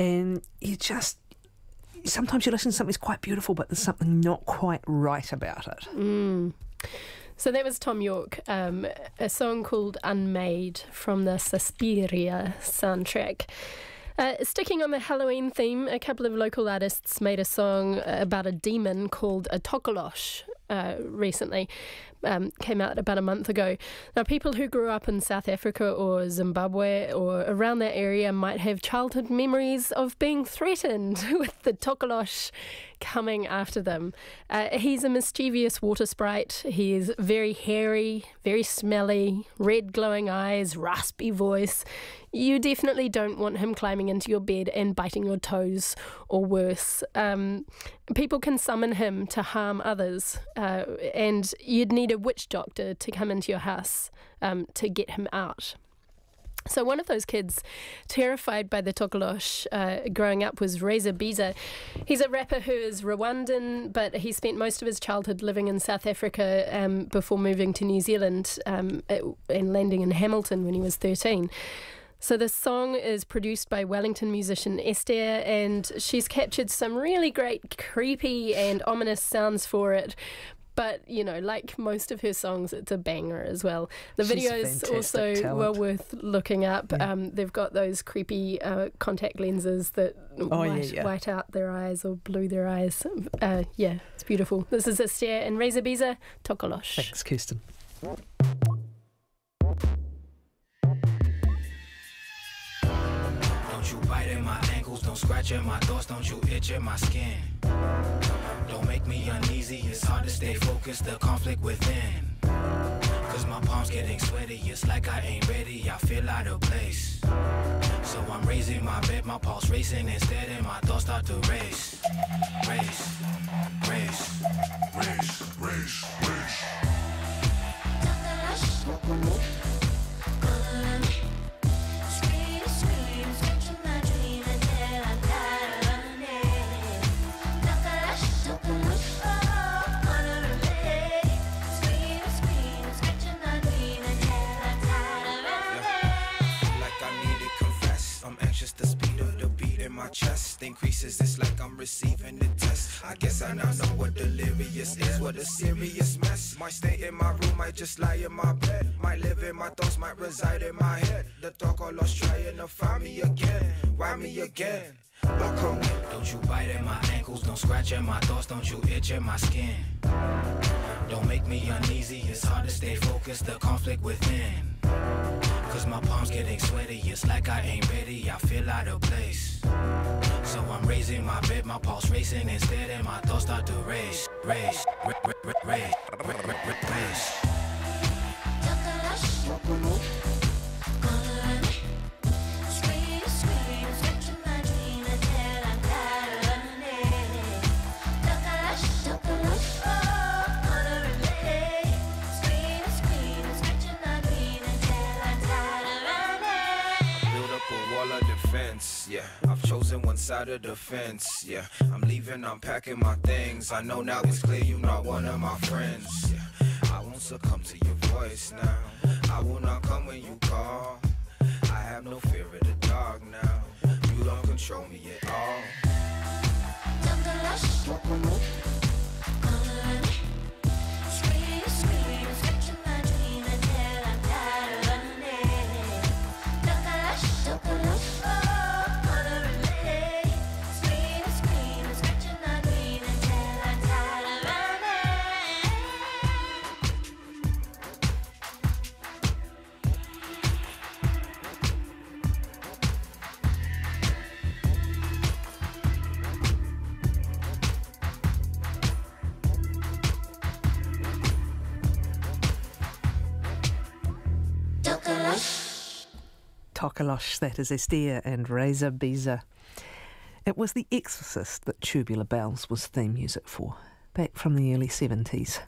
and sometimes you listen to something that's quite beautiful, but there's something not quite right about it. So that was Tom York, a song called Unmade from the Suspiria soundtrack. Sticking on the Halloween theme, a couple of local artists made a song about a demon called a tokolosh recently. Came out about a month ago. Now, people who grew up in South Africa or Zimbabwe or around that area might have childhood memories of being threatened with the tokolosh coming after them. He's a mischievous water sprite. He is very hairy, very smelly, red glowing eyes, raspy voice. You definitely don't want him climbing into your bed and biting your toes, or worse. People can summon him to harm others, and you'd need a witch doctor to come into your house to get him out. So one of those kids terrified by the tokolosh growing up was RNZ Biza. He's a rapper who is Rwandan, but he spent most of his childhood living in South Africa before moving to New Zealand and landing in Hamilton when he was 13. So this song is produced by Wellington musician Esther, and she's captured some really great creepy and ominous sounds for it. But, you know, like most of her songs, it's a banger as well. The videos also were worth looking up. Yeah. They've got those creepy contact lenses that white out their eyes or blue their eyes. Yeah, it's beautiful. This is Esther and RNZ Biza, Tokolosh. Thanks, Kirsten. Don't you bite at my ankles, don't scratch at my thoughts, don't you itch at my skin. Don't make me uneasy, it's hard to stay focused, the conflict within. Cause my palms getting sweaty, it's like I ain't ready, I feel out of place. So I'm raising my bed, my pulse racing instead, and my thoughts start to race. Race, race, race, race, race. The speed of the beat in my chest increases, it's like I'm receiving the test. I guess I now know what delirious is, what a serious mess. Might stay in my room, might just lie in my bed. Might live in my thoughts, might reside in my head. The talk all lost trying to find me again. Why me again? Don't you bite at my ankles, don't scratch at my thoughts, don't you itch at my skin. Don't make me uneasy, it's hard to stay focused, the conflict within. Cause my palms getting sweaty, it's like I ain't ready, I feel out of place. So I'm raising my bed, my pulse racing instead, and my thoughts start to race, race, race, race. Yeah, I've chosen one side of the fence. Yeah, I'm leaving, I'm packing my things. I know now it's clear you're not one of my friends. Yeah, I won't succumb to your voice now. I will not come when you call. I have no fear of the dark now. You don't control me at all. Tokolosh, that is Esther and RNZ Biza. It was The Exorcist that Tubular Bells was theme music for, back from the early 70s.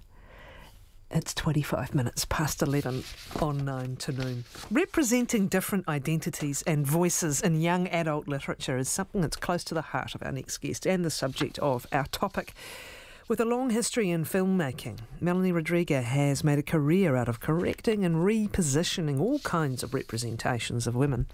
It's 25 minutes past 11 on 9 to noon. Representing different identities and voices in young adult literature is something that's close to the heart of our next guest and the subject of our topic. With a long history in filmmaking, Melanie Rodriguez has made a career out of correcting and repositioning all kinds of representations of women.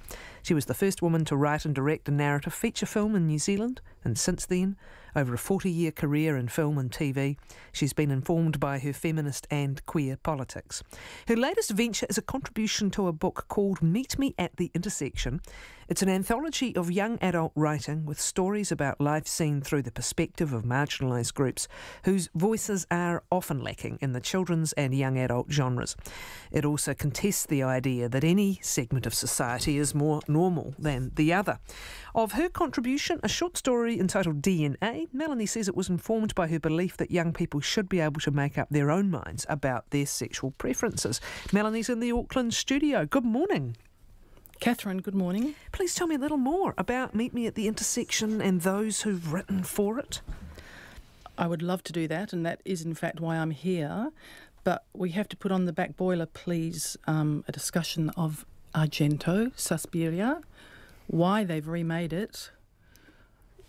She was the first woman to write and direct a narrative feature film in New Zealand, and since then, over a 40-year career in film and TV, she's been informed by her feminist and queer politics. Her latest venture is a contribution to a book called Meet Me at the Intersection. It's an anthology of young adult writing with stories about life seen through the perspective of marginalised groups whose voices are often lacking in the children's and young adult genres. It also contests the idea that any segment of society is more normal than the other. Of her contribution, a short story entitled DNA, Melanie says it was informed by her belief that young people should be able to make up their own minds about their sexual preferences. Melanie's in the Auckland studio. Good morning. Catherine, good morning. Please tell me a little more about Meet Me at the Intersection and those who've written for it. I would love to do that, and that is in fact why I'm here. But we have to put on the back boiler, please, a discussion of Argento, Suspiria, why they've remade it,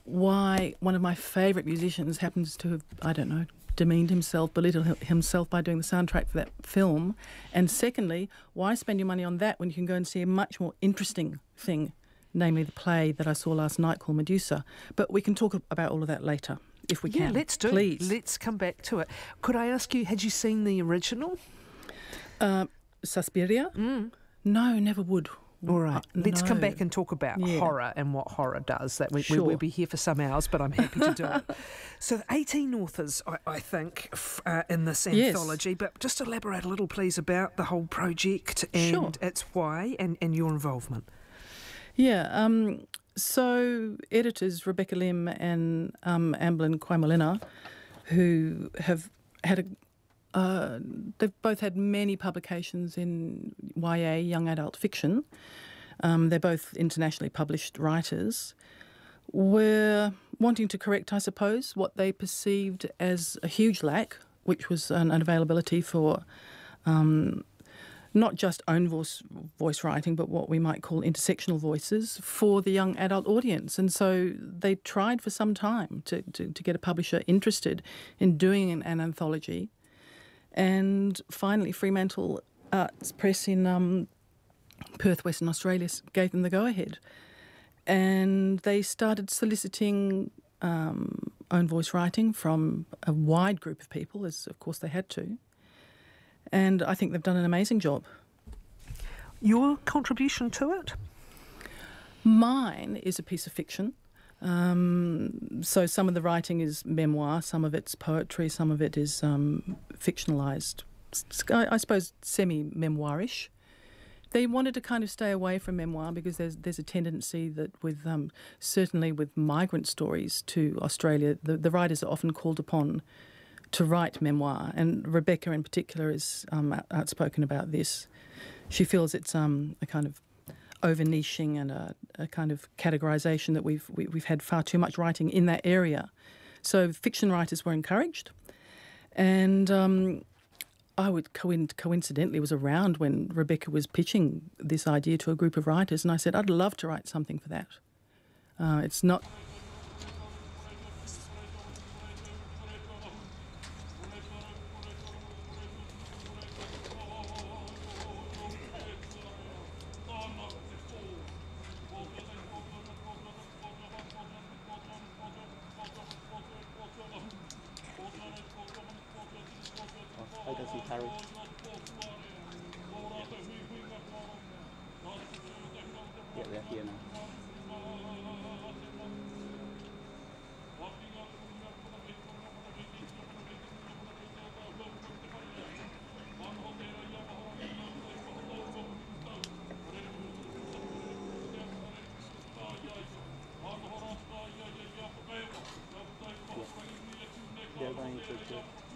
why one of my favourite musicians happens to have, I don't know, demeaned himself, belittled himself by doing the soundtrack for that film, and secondly, why spend your money on that when you can go and see a much more interesting thing, namely the play that I saw last night called Medusa. But we can talk about all of that later, if we can. Yeah, let's do it. Please. Let's come back to it. Could I ask you, had you seen the original? Suspiria? No, never would. All right, let's come No. back and talk about horror and what horror does. We'll be here for some hours, but I'm happy to do it. So 18 authors, I think, in this anthology, but just elaborate a little, please, about the whole project and its why and your involvement. Yeah, so editors Rebecca Lim and Amblin Kwaimolena, who have had they've both had many publications in YA, young adult fiction. They're both internationally published writers. Were wanting to correct, I suppose, what they perceived as a huge lack, which was an unavailability for not just own voice writing, but what we might call intersectional voices for the young adult audience. And so they tried for some time to get a publisher interested in doing an anthology. And finally, Fremantle Arts Press in Perth, Western Australia, gave them the go-ahead. And they started soliciting own voice writing from a wide group of people, as of course they had to. And I think they've done an amazing job. Your contribution to it? Mine is a piece of fiction. So some of the writing is memoir, some of it's poetry, some of it is fictionalised, I suppose semi-memoirish. They wanted to kind of stay away from memoir because there's a tendency that with certainly with migrant stories to Australia, the writers are often called upon to write memoir, and Rebecca in particular is outspoken about this. She feels it's a kind of over-niching and a kind of categorisation that we've had far too much writing in that area. So fiction writers were encouraged, and I would coincidentally was around when Rebecca was pitching this idea to a group of writers, and I said I'd love to write something for that. It's not. I can see Harry. Yeah, they're here now. They're going to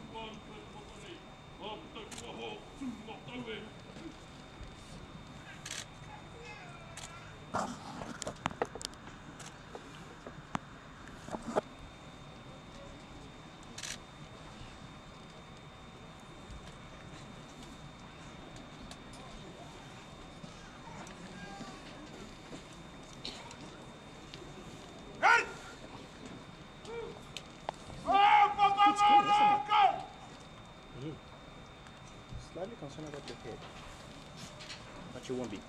slightly concerned about your head, but you won't be.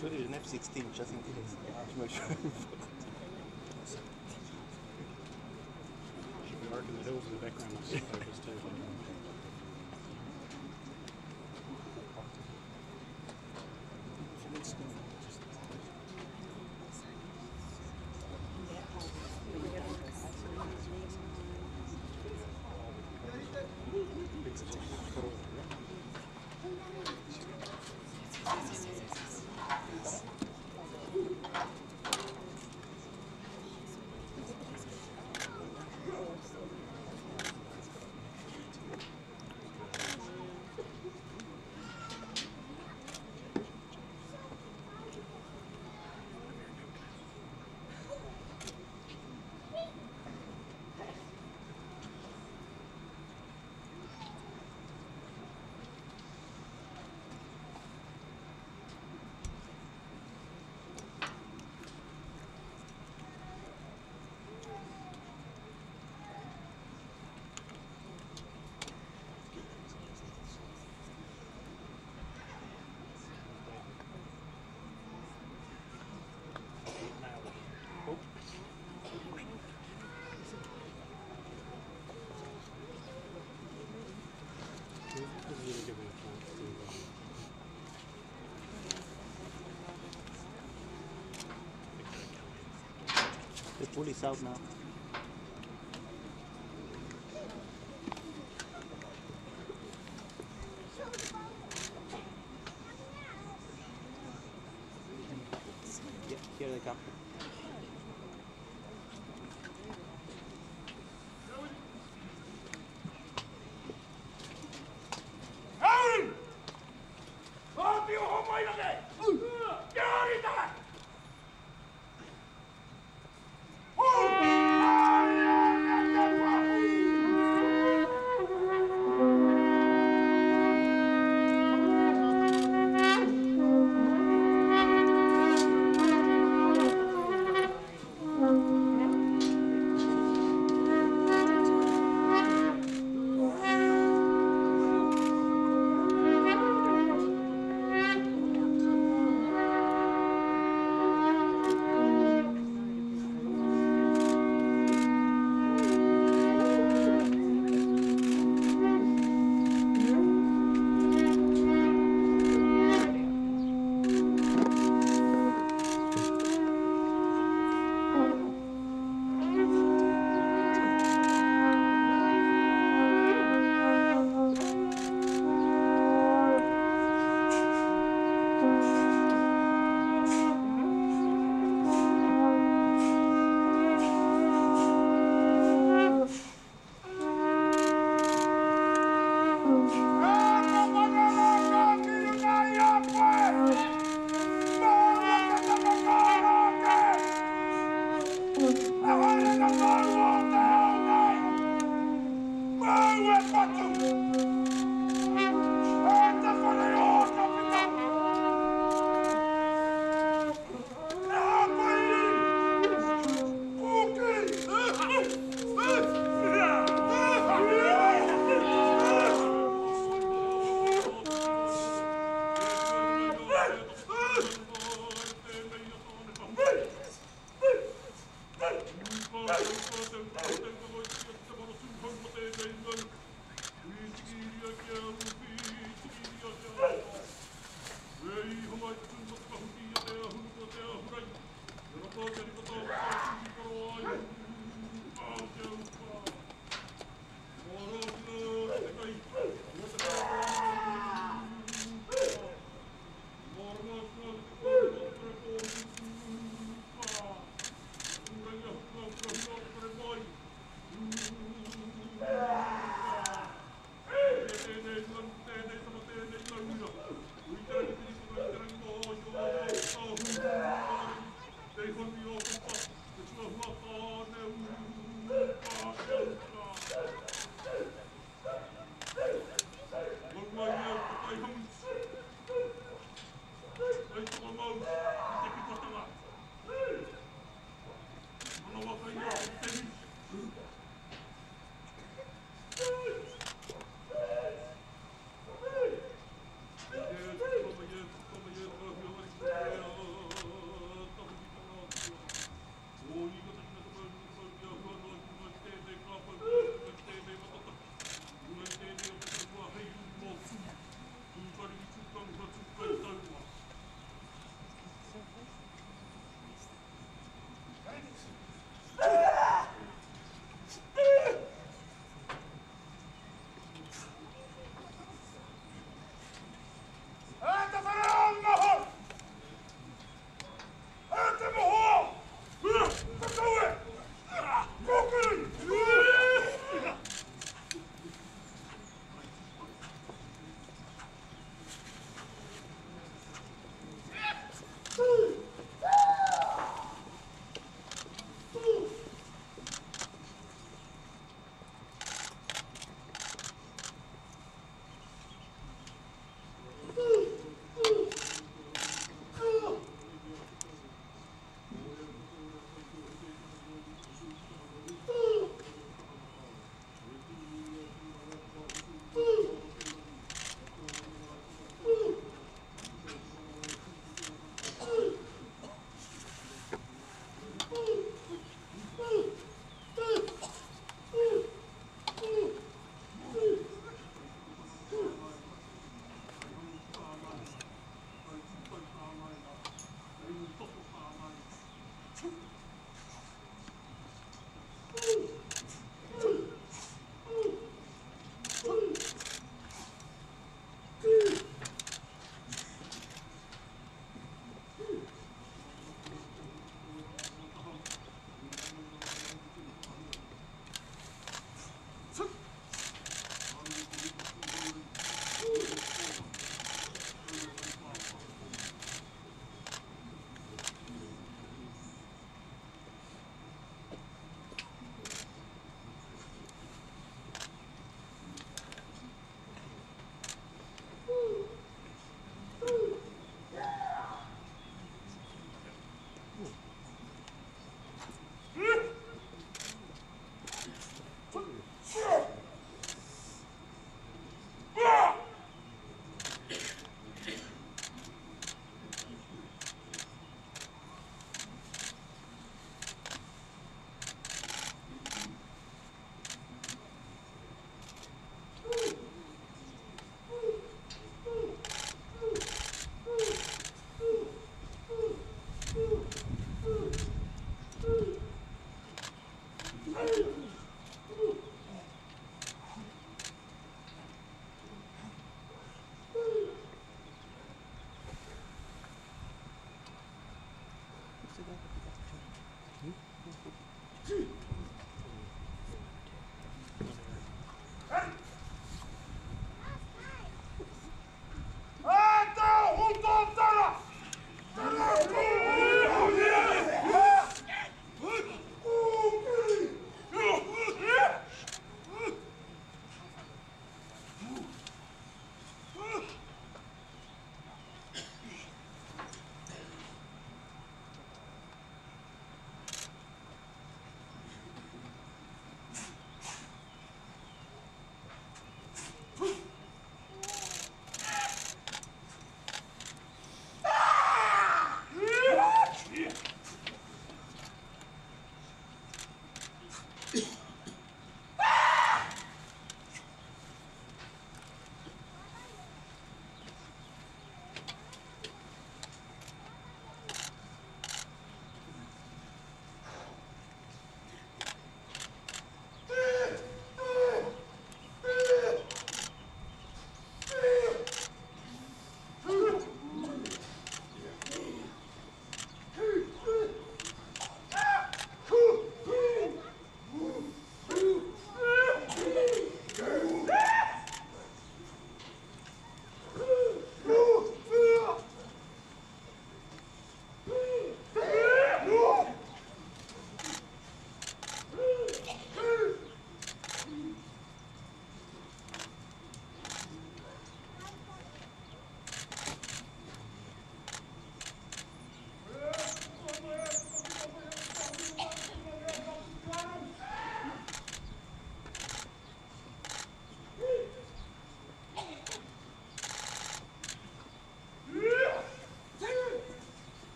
Should it an F-16 just in case? To make sure. Should be marking the hills in the background of the photos too. The pool is out now. Yeah, here they come.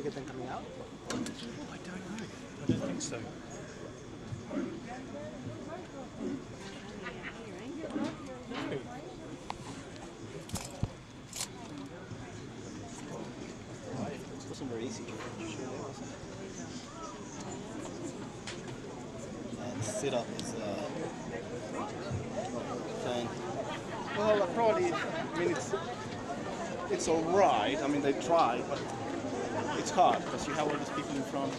get them coming out? I don't know. I don't think so. It wasn't very easy. And sit up is fine. Well, probably. I mean, it's all right. I mean, they try, but it's hard because you have all these people in front.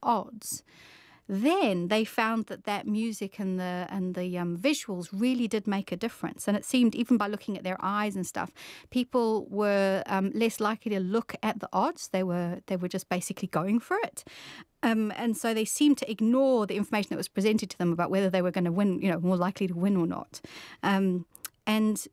odds, then they found that music and the visuals really did make a difference. And it seemed, even by looking at their eyes and stuff, people were less likely to look at the odds. They were just basically going for it. And so they seemed to ignore the information that was presented to them about whether they were going to win, more likely to win or not. And